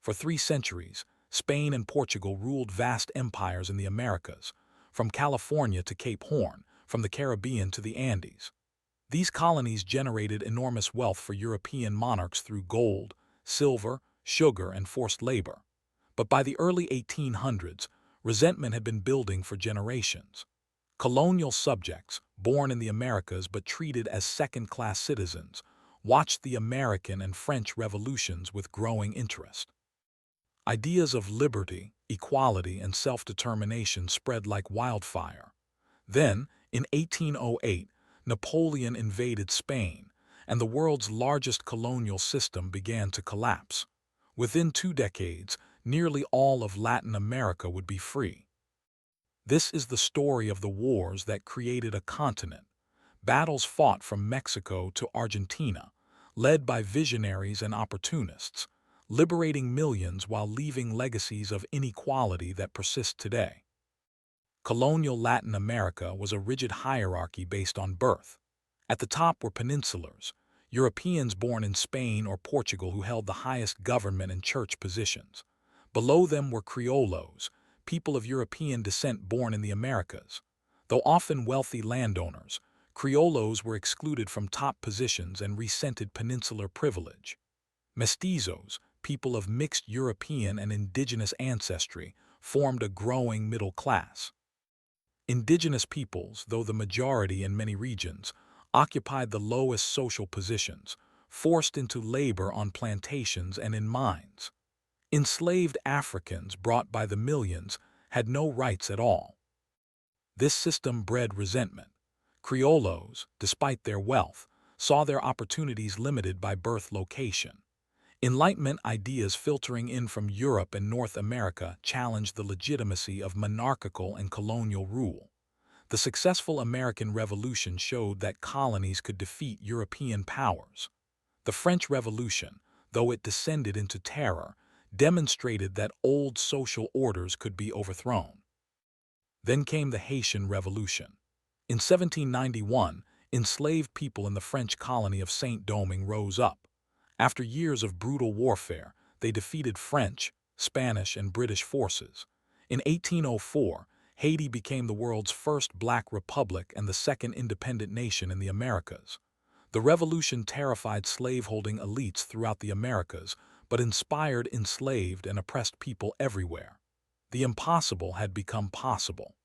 For 3 centuries, Spain and Portugal ruled vast empires in the Americas, from California to Cape Horn, from the Caribbean to the Andes. These colonies generated enormous wealth for European monarchs through gold, silver, sugar, and forced labor. But by the early 1800s, resentment had been building for generations. Colonial subjects, born in the Americas but treated as second-class citizens, watched the American and French revolutions with growing interest. Ideas of liberty, equality, and self-determination spread like wildfire. Then, in 1808, Napoleon invaded Spain, and the world's largest colonial system began to collapse. Within 2 decades, nearly all of Latin America would be free. This is the story of the wars that created a continent, battles fought from Mexico to Argentina, led by visionaries and opportunists, liberating millions while leaving legacies of inequality that persist today. Colonial Latin America was a rigid hierarchy based on birth. At the top were peninsulars, Europeans born in Spain or Portugal who held the highest government and church positions. Below them were criollos, people of European descent born in the Americas. Though often wealthy landowners, criollos were excluded from top positions and resented peninsular privilege. Mestizos, people of mixed European and indigenous ancestry, formed a growing middle class. Indigenous peoples, though the majority in many regions, occupied the lowest social positions, forced into labor on plantations and in mines. Enslaved Africans, brought by the millions, had no rights at all. This system bred resentment. Criollos, despite their wealth, saw their opportunities limited by birth location. Enlightenment ideas filtering in from Europe and North America challenged the legitimacy of monarchical and colonial rule. The successful American Revolution showed that colonies could defeat European powers. The French Revolution, though it descended into terror, demonstrated that old social orders could be overthrown. Then came the Haitian Revolution. In 1791, enslaved people in the French colony of Saint-Domingue rose up. After years of brutal warfare, they defeated French, Spanish, and British forces. In 1804, Haiti became the world's first black republic and the second independent nation in the Americas. The revolution terrified slaveholding elites throughout the Americas, but inspired enslaved and oppressed people everywhere. The impossible had become possible.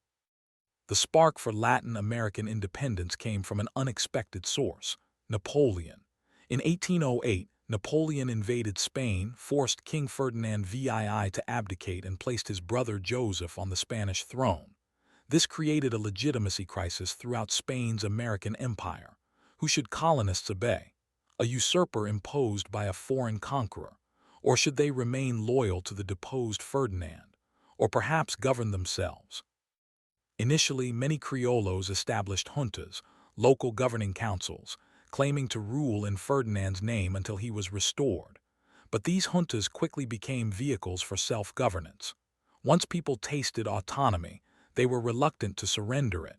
The spark for Latin American independence came from an unexpected source: Napoleon. In 1808, Napoleon invaded Spain, forced King Ferdinand VII to abdicate, and placed his brother Joseph on the Spanish throne. This created a legitimacy crisis throughout Spain's American empire. Who should colonists obey? A usurper imposed by a foreign conqueror? Or should they remain loyal to the deposed Ferdinand? Or perhaps govern themselves? Initially, many criollos established juntas, local governing councils, claiming to rule in Ferdinand's name until he was restored. But these juntas quickly became vehicles for self-governance. Once people tasted autonomy, they were reluctant to surrender it.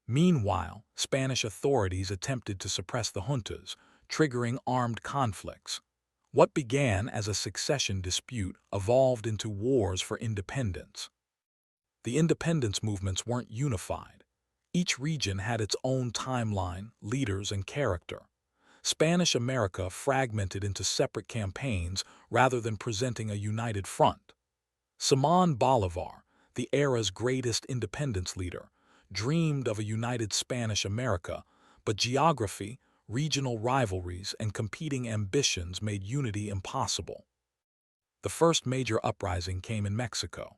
Meanwhile, Spanish authorities attempted to suppress the juntas, triggering armed conflicts. What began as a succession dispute evolved into wars for independence. The independence movements weren't unified. Each region had its own timeline, leaders, and character. Spanish America fragmented into separate campaigns rather than presenting a united front. Simón Bolívar, the era's greatest independence leader, dreamed of a united Spanish America, but geography, regional rivalries, and competing ambitions made unity impossible. The first major uprising came in Mexico.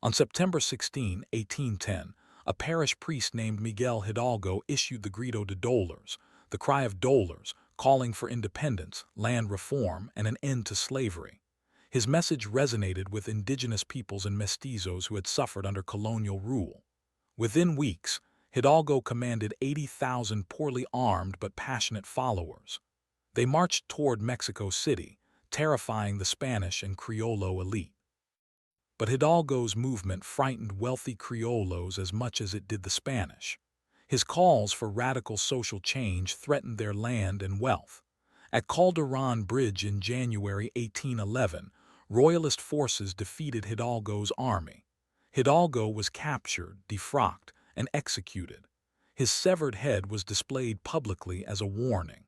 On September 16, 1810, a parish priest named Miguel Hidalgo issued the Grito de Dolores, the cry of dolors, calling for independence, land reform, and an end to slavery. His message resonated with indigenous peoples and mestizos who had suffered under colonial rule. Within weeks, Hidalgo commanded 80,000 poorly armed but passionate followers. They marched toward Mexico City, terrifying the Spanish and Criollo elite. But Hidalgo's movement frightened wealthy criollos as much as it did the Spanish. His calls for radical social change threatened their land and wealth. At Calderón Bridge in January 1811, Royalist forces defeated Hidalgo's army. Hidalgo was captured, defrocked, and executed. His severed head was displayed publicly as a warning.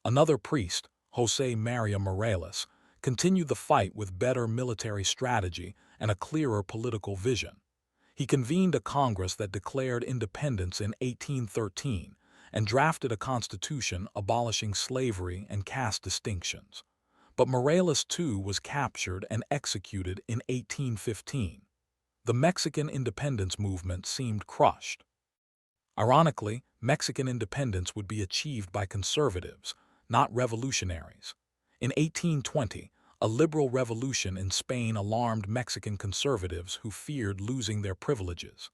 Another priest, José María Morales, continued the fight with better military strategy and a clearer political vision. He convened a Congress that declared independence in 1813 and drafted a constitution abolishing slavery and caste distinctions. But Morales too was captured and executed in 1815. The Mexican independence movement seemed crushed. Ironically, Mexican independence would be achieved by conservatives, not revolutionaries. In 1820, a liberal revolution in Spain alarmed Mexican conservatives who feared losing their privileges.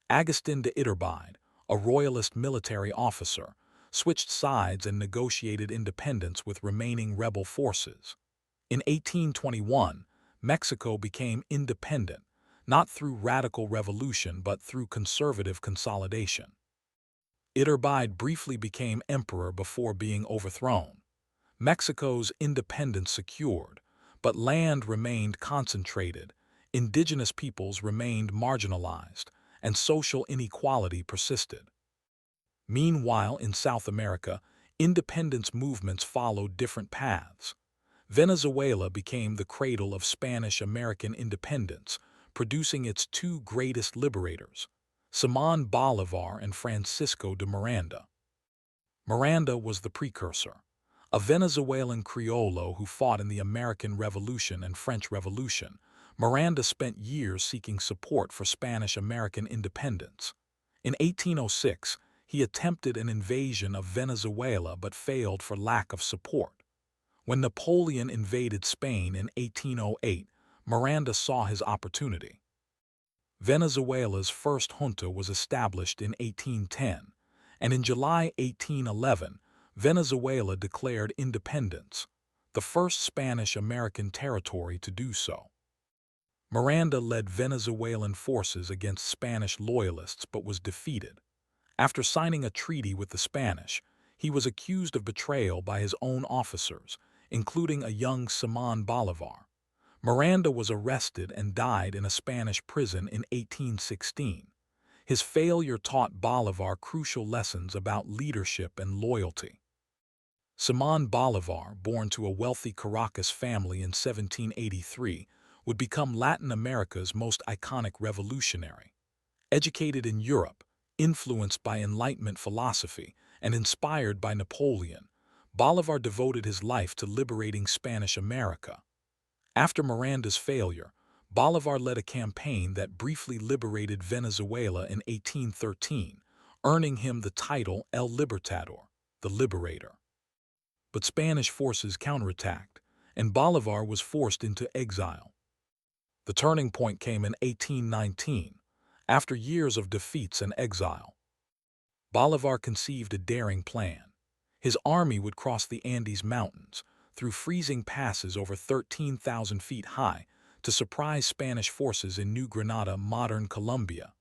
Agustín de Iturbide, a royalist military officer, switched sides and negotiated independence with remaining rebel forces. In 1821, Mexico became independent, not through radical revolution but through conservative consolidation. Iturbide briefly became emperor before being overthrown. Mexico's independence secured, but land remained concentrated, indigenous peoples remained marginalized, and social inequality persisted. Meanwhile, in South America, independence movements followed different paths. Venezuela became the cradle of Spanish-American independence, producing its two greatest liberators, Simón Bolívar and Francisco de Miranda. Miranda was the precursor, a Venezuelan Criollo who fought in the American Revolution and French Revolution. Miranda spent years seeking support for Spanish-American independence. In 1806, he attempted an invasion of Venezuela but failed for lack of support. When Napoleon invaded Spain in 1808, Miranda saw his opportunity. Venezuela's first junta was established in 1810, and in July 1811, Venezuela declared independence, the first Spanish-American territory to do so. Miranda led Venezuelan forces against Spanish loyalists but was defeated. After signing a treaty with the Spanish, he was accused of betrayal by his own officers, including a young Simón Bolívar. Miranda was arrested and died in a Spanish prison in 1816. His failure taught Bolívar crucial lessons about leadership and loyalty. Simón Bolívar, born to a wealthy Caracas family in 1783, would become Latin America's most iconic revolutionary. Educated in Europe, influenced by Enlightenment philosophy, and inspired by Napoleon, Bolívar devoted his life to liberating Spanish America. After Miranda's failure, Bolívar led a campaign that briefly liberated Venezuela in 1813, earning him the title El Libertador, the Liberator. But Spanish forces counterattacked, and Bolívar was forced into exile. The turning point came in 1819, after years of defeats and exile. Bolívar conceived a daring plan. His army would cross the Andes Mountains, through freezing passes over 13,000 feet high, to surprise Spanish forces in New Granada, modern Colombia.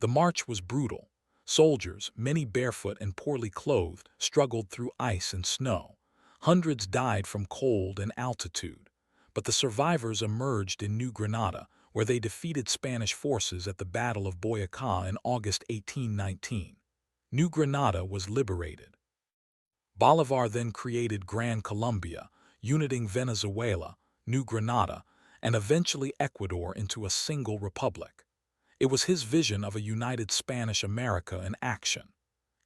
The march was brutal. Soldiers, many barefoot and poorly clothed, struggled through ice and snow. Hundreds died from cold and altitude. But the survivors emerged in New Granada, where they defeated Spanish forces at the Battle of Boyacá in August 1819. New Granada was liberated. Bolívar then created Gran Colombia, uniting Venezuela, New Granada, and eventually Ecuador into a single republic. It was his vision of a united Spanish America in action.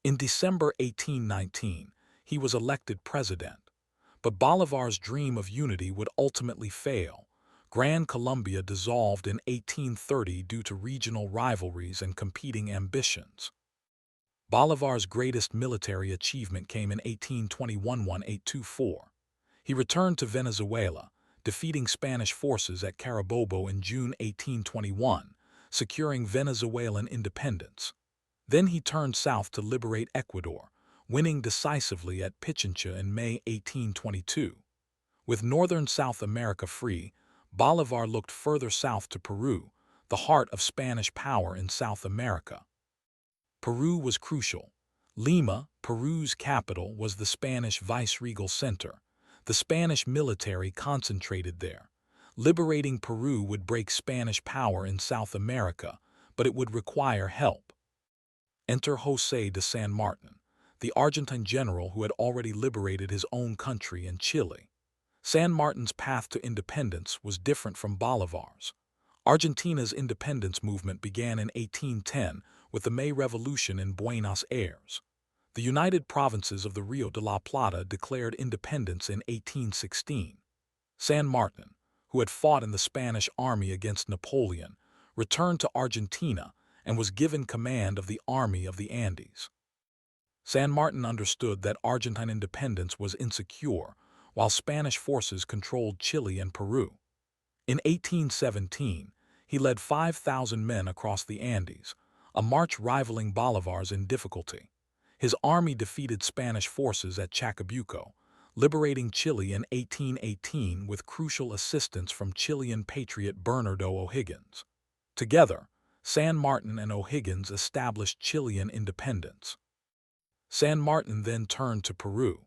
In December 1819, he was elected president. But Bolívar's dream of unity would ultimately fail. Gran Colombia dissolved in 1830 due to regional rivalries and competing ambitions. Bolívar's greatest military achievement came in 1821-1824. He returned to Venezuela, defeating Spanish forces at Carabobo in June 1821, securing Venezuelan independence. Then he turned south to liberate Ecuador, winning decisively at Pichincha in May 1822. With northern South America free, Bolívar looked further south to Peru, the heart of Spanish power in South America. Peru was crucial. Lima, Peru's capital, was the Spanish viceregal center. The Spanish military concentrated there. Liberating Peru would break Spanish power in South America, but it would require help. Enter José de San Martin, the Argentine general who had already liberated his own country in Chile. San Martin's path to independence was different from Bolivar's. Argentina's independence movement began in 1810 with the May Revolution in Buenos Aires. The United Provinces of the Rio de la Plata declared independence in 1816. San Martin, who had fought in the Spanish army against Napoleon, returned to Argentina and was given command of the Army of the Andes. San Martin understood that Argentine independence was insecure, while Spanish forces controlled Chile and Peru. In 1817, he led 5,000 men across the Andes, a march rivaling Bolivar's in difficulty. His army defeated Spanish forces at Chacabuco, liberating Chile in 1818 with crucial assistance from Chilean patriot Bernardo O'Higgins. Together, San Martin and O'Higgins established Chilean independence. San Martin then turned to Peru.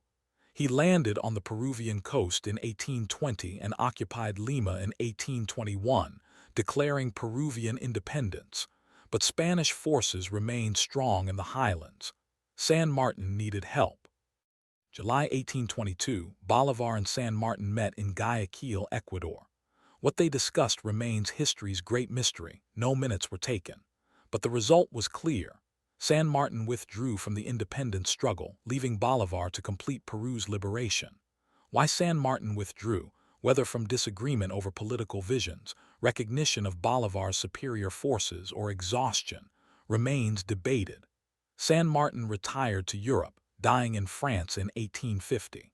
He landed on the Peruvian coast in 1820 and occupied Lima in 1821, declaring Peruvian independence, but Spanish forces remained strong in the highlands. San Martin needed help. July 1822, Bolivar and San Martin met in Guayaquil, Ecuador. What they discussed remains history's great mystery. No minutes were taken, but the result was clear. San Martin withdrew from the independence struggle, leaving Bolivar to complete Peru's liberation. Why San Martin withdrew, whether from disagreement over political visions, recognition of Bolivar's superior forces, or exhaustion, remains debated. San Martin retired to Europe, dying in France in 1850.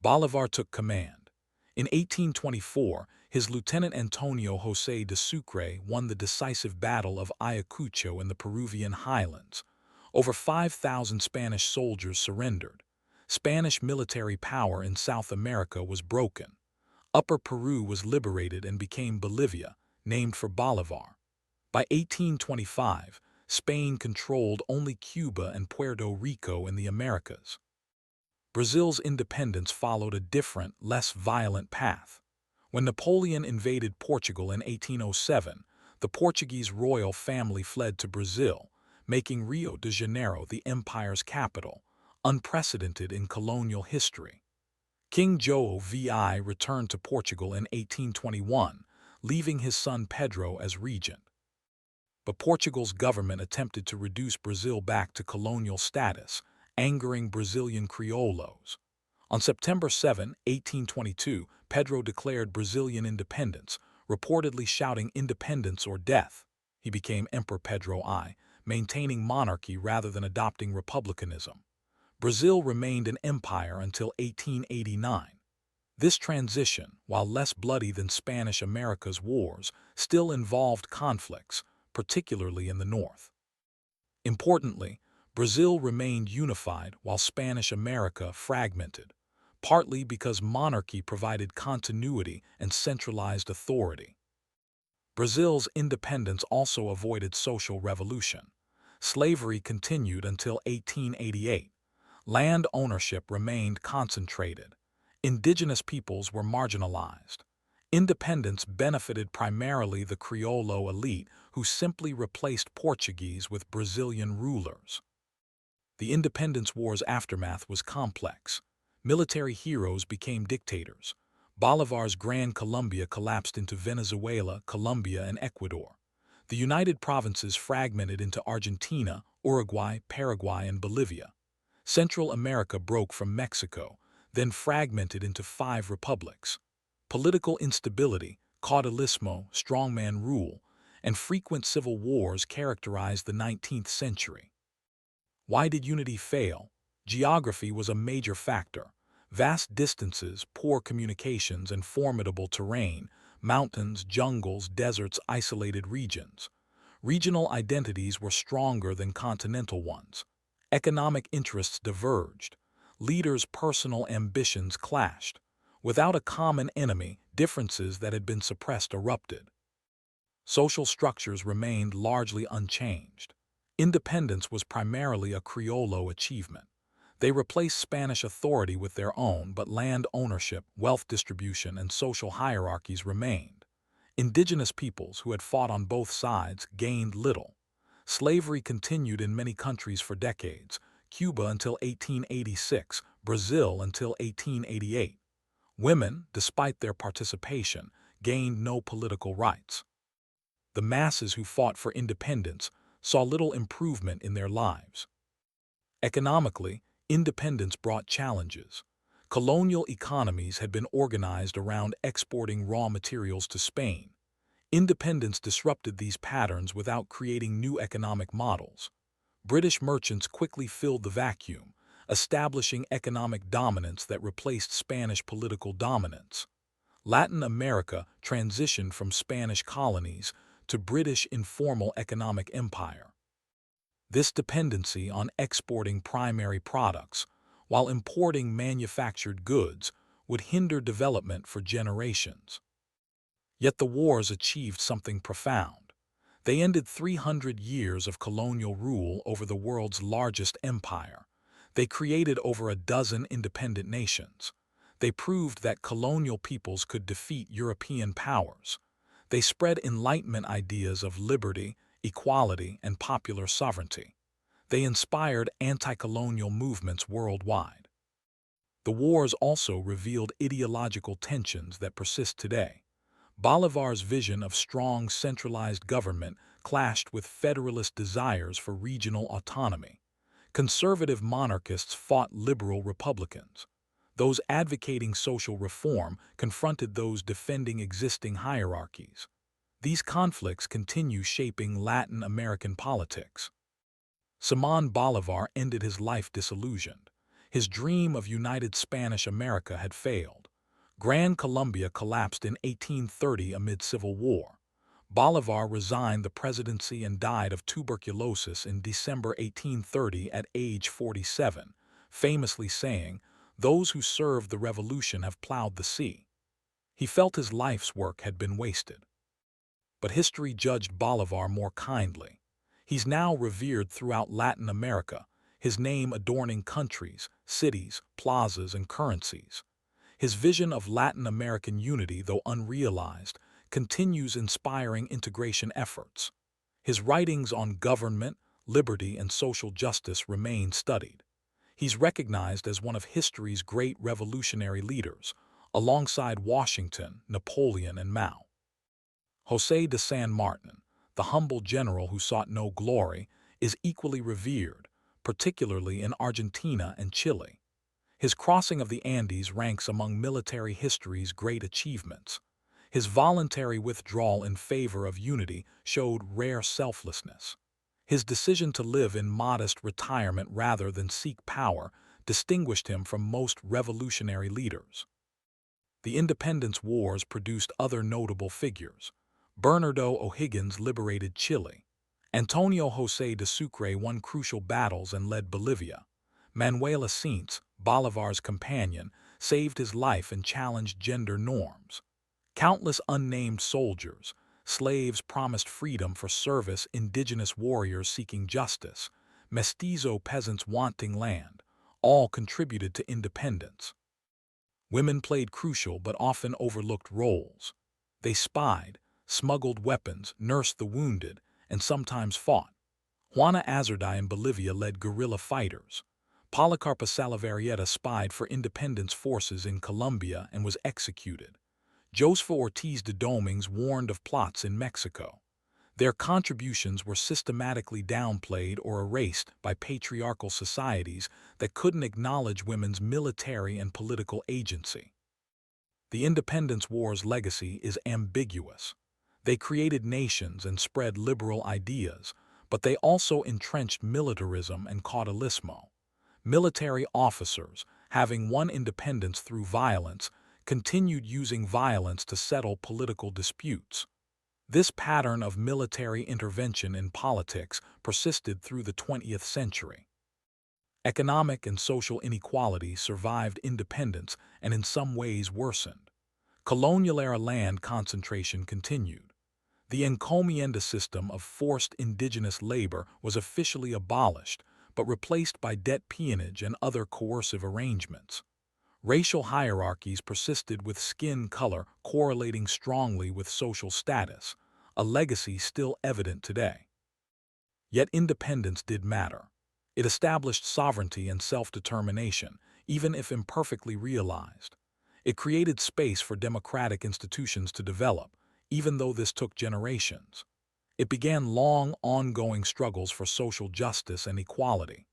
Bolivar took command. In 1824, his lieutenant Antonio José de Sucre won the decisive Battle of Ayacucho in the Peruvian highlands. Over 5,000 Spanish soldiers surrendered. Spanish military power in South America was broken. Upper Peru was liberated and became Bolivia, named for Bolivar. By 1825, Spain controlled only Cuba and Puerto Rico in the Americas. Brazil's independence followed a different, less violent path. When Napoleon invaded Portugal in 1807, the Portuguese royal family fled to Brazil, making Rio de Janeiro the empire's capital, unprecedented in colonial history. King João VI returned to Portugal in 1821, leaving his son Pedro as regent. But Portugal's government attempted to reduce Brazil back to colonial status, angering Brazilian criollos. On September 7, 1822, Pedro declared Brazilian independence, reportedly shouting "independence or death." He became Emperor Pedro I, maintaining monarchy rather than adopting republicanism. Brazil remained an empire until 1889. This transition, while less bloody than Spanish America's wars, still involved conflicts, particularly in the north. Importantly, Brazil remained unified while Spanish America fragmented, partly because monarchy provided continuity and centralized authority. Brazil's independence also avoided social revolution. Slavery continued until 1888. Land ownership remained concentrated. Indigenous peoples were marginalized. Independence benefited primarily the Criollo elite, who simply replaced Portuguese with Brazilian rulers. The Independence War's aftermath was complex. Military heroes became dictators. Bolivar's Gran Colombia collapsed into Venezuela, Colombia, and Ecuador. The United Provinces fragmented into Argentina, Uruguay, Paraguay, and Bolivia. Central America broke from Mexico, then fragmented into 5 republics. Political instability, caudillismo, strongman rule, and frequent civil wars characterized the 19th century. Why did unity fail? Geography was a major factor. Vast distances, poor communications, and formidable terrain, mountains, jungles, deserts, isolated regions. Regional identities were stronger than continental ones. Economic interests diverged. Leaders' personal ambitions clashed. Without a common enemy, differences that had been suppressed erupted. Social structures remained largely unchanged. Independence was primarily a Criollo achievement. They replaced Spanish authority with their own, but land ownership, wealth distribution, and social hierarchies remained. Indigenous peoples who had fought on both sides gained little. Slavery continued in many countries for decades, Cuba until 1886, Brazil until 1888. Women, despite their participation, gained no political rights. The masses who fought for independence saw little improvement in their lives. Economically, independence brought challenges. Colonial economies had been organized around exporting raw materials to Spain. Independence disrupted these patterns without creating new economic models. British merchants quickly filled the vacuum, establishing economic dominance that replaced Spanish political dominance. Latin America transitioned from Spanish colonies to British informal economic empire. This dependency on exporting primary products while importing manufactured goods would hinder development for generations. Yet the wars achieved something profound. They ended 300 years of colonial rule over the world's largest empire. They created over a dozen independent nations. They proved that colonial peoples could defeat European powers. They spread Enlightenment ideas of liberty, equality, and popular sovereignty. They inspired anti-colonial movements worldwide. The wars also revealed ideological tensions that persist today. Bolivar's vision of strong centralized government clashed with federalist desires for regional autonomy. Conservative monarchists fought liberal republicans. Those advocating social reform confronted those defending existing hierarchies. These conflicts continue shaping Latin American politics. Simón Bolívar ended his life disillusioned. His dream of united Spanish America had failed. Gran Colombia collapsed in 1830 amid civil war. Bolívar resigned the presidency and died of tuberculosis in December 1830 at age 47, famously saying, "Those who served the revolution have plowed the sea." He felt his life's work had been wasted. But history judged Bolívar more kindly. He's now revered throughout Latin America, his name adorning countries, cities, plazas, and currencies. His vision of Latin American unity, though unrealized, continues inspiring integration efforts. His writings on government, liberty, and social justice remain studied. He's recognized as one of history's great revolutionary leaders, alongside Washington, Napoleon, and Mao. José de San Martin, the humble general who sought no glory, is equally revered, particularly in Argentina and Chile. His crossing of the Andes ranks among military history's great achievements. His voluntary withdrawal in favor of unity showed rare selflessness. His decision to live in modest retirement rather than seek power distinguished him from most revolutionary leaders. The independence wars produced other notable figures. Bernardo O'Higgins liberated Chile. Antonio José de Sucre won crucial battles and led Bolivia. Manuel Asintes, Bolivar's companion, saved his life and challenged gender norms. Countless unnamed soldiers, slaves promised freedom for service, indigenous warriors seeking justice, mestizo peasants wanting land, all contributed to independence. Women played crucial but often overlooked roles. They spied, smuggled weapons, nursed the wounded, and sometimes fought. Juana Azurduy in Bolivia led guerrilla fighters. Policarpa Salaverrieta spied for independence forces in Colombia and was executed. Josefa Ortiz de Domínguez warned of plots in Mexico. Their contributions were systematically downplayed or erased by patriarchal societies that couldn't acknowledge women's military and political agency. The Independence War's legacy is ambiguous. They created nations and spread liberal ideas, but they also entrenched militarism and caudillismo. Military officers, having won independence through violence, continued using violence to settle political disputes. This pattern of military intervention in politics persisted through the 20th century. Economic and social inequality survived independence and in some ways worsened. Colonial-era land concentration continued. The encomienda system of forced indigenous labor was officially abolished, but replaced by debt peonage and other coercive arrangements. Racial hierarchies persisted with skin color correlating strongly with social status, a legacy still evident today. Yet independence did matter. It established sovereignty and self-determination, even if imperfectly realized. It created space for democratic institutions to develop, even though this took generations. It began long, ongoing struggles for social justice and equality.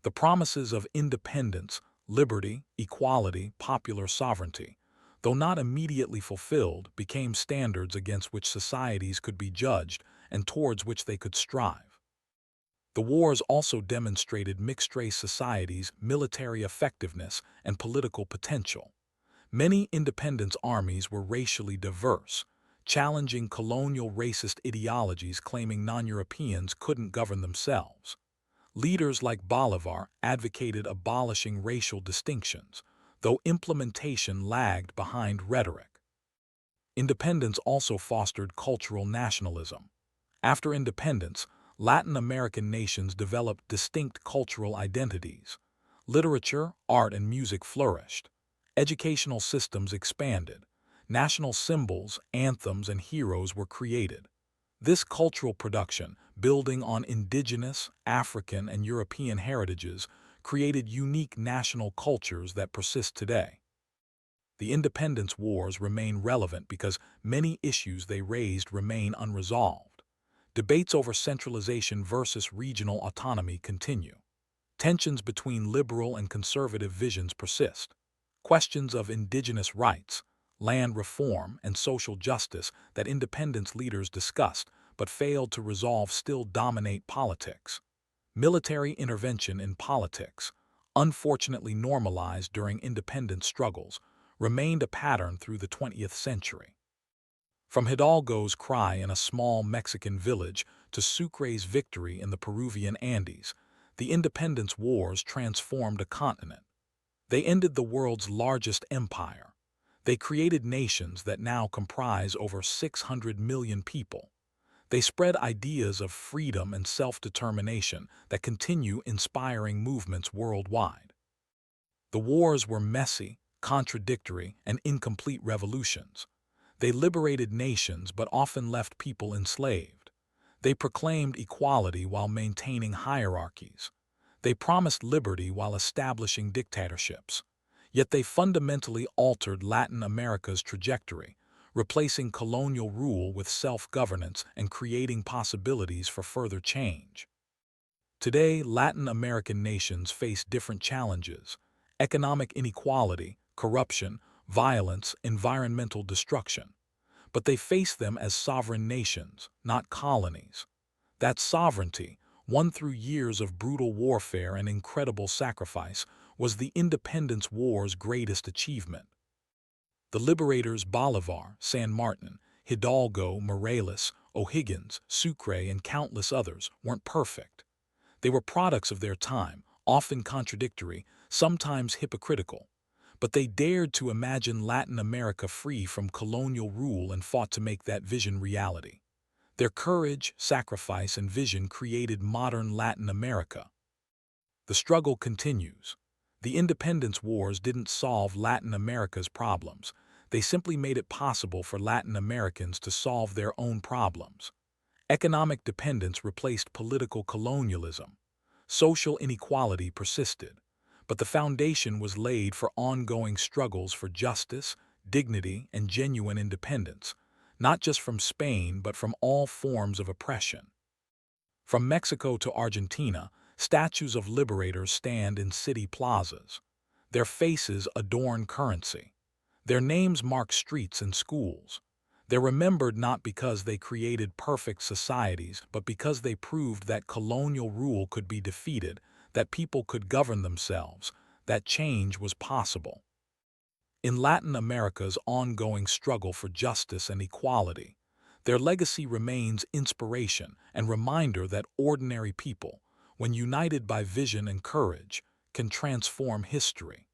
The promises of independence, liberty, equality, popular sovereignty, though not immediately fulfilled, became standards against which societies could be judged and towards which they could strive. The wars also demonstrated mixed-race societies' military effectiveness and political potential. Many independence armies were racially diverse, challenging colonial racist ideologies claiming non-Europeans couldn't govern themselves. Leaders like Bolivar advocated abolishing racial distinctions, though implementation lagged behind rhetoric. Independence also fostered cultural nationalism. After independence, Latin American nations developed distinct cultural identities. Literature, art, and music flourished. Educational systems expanded. National symbols, anthems, and heroes were created. This cultural production, building on indigenous, African, and European heritages, created unique national cultures that persist today. The independence wars remain relevant because many issues they raised remain unresolved. Debates over centralization versus regional autonomy continue. Tensions between liberal and conservative visions persist. Questions of indigenous rights, land reform, and social justice that independence leaders discussed but failed to resolve still dominate politics. Military intervention in politics, unfortunately normalized during independence struggles, remained a pattern through the 20th century. From Hidalgo's cry in a small Mexican village to Sucre's victory in the Peruvian Andes, the independence wars transformed a continent. They ended the world's largest empire. They created nations that now comprise over 600 million people. They spread ideas of freedom and self-determination that continue inspiring movements worldwide. The wars were messy, contradictory, and incomplete revolutions. They liberated nations but often left people enslaved. They proclaimed equality while maintaining hierarchies. They promised liberty while establishing dictatorships. Yet they fundamentally altered Latin America's trajectory, replacing colonial rule with self-governance and creating possibilities for further change. Today, Latin American nations face different challenges: economic inequality, corruption, violence, environmental destruction. But they face them as sovereign nations, not colonies. That sovereignty, won through years of brutal warfare and incredible sacrifice, was the independence war's greatest achievement. The liberators Bolivar, San Martin, Hidalgo, Morelos, O'Higgins, Sucre, and countless others weren't perfect. They were products of their time, often contradictory, sometimes hypocritical. But they dared to imagine Latin America free from colonial rule and fought to make that vision reality. Their courage, sacrifice, and vision created modern Latin America. The struggle continues. The independence wars didn't solve Latin America's problems. They simply made it possible for Latin Americans to solve their own problems. Economic dependence replaced political colonialism. Social inequality persisted. But the foundation was laid for ongoing struggles for justice, dignity, and genuine independence, not just from Spain but from all forms of oppression. From Mexico to Argentina, statues of liberators stand in city plazas. Their faces adorn currency. Their names mark streets and schools. They're remembered not because they created perfect societies, but because they proved that colonial rule could be defeated, that people could govern themselves, that change was possible. In Latin America's ongoing struggle for justice and equality, their legacy remains inspiration and reminder that ordinary people, when united by vision and courage, can transform history.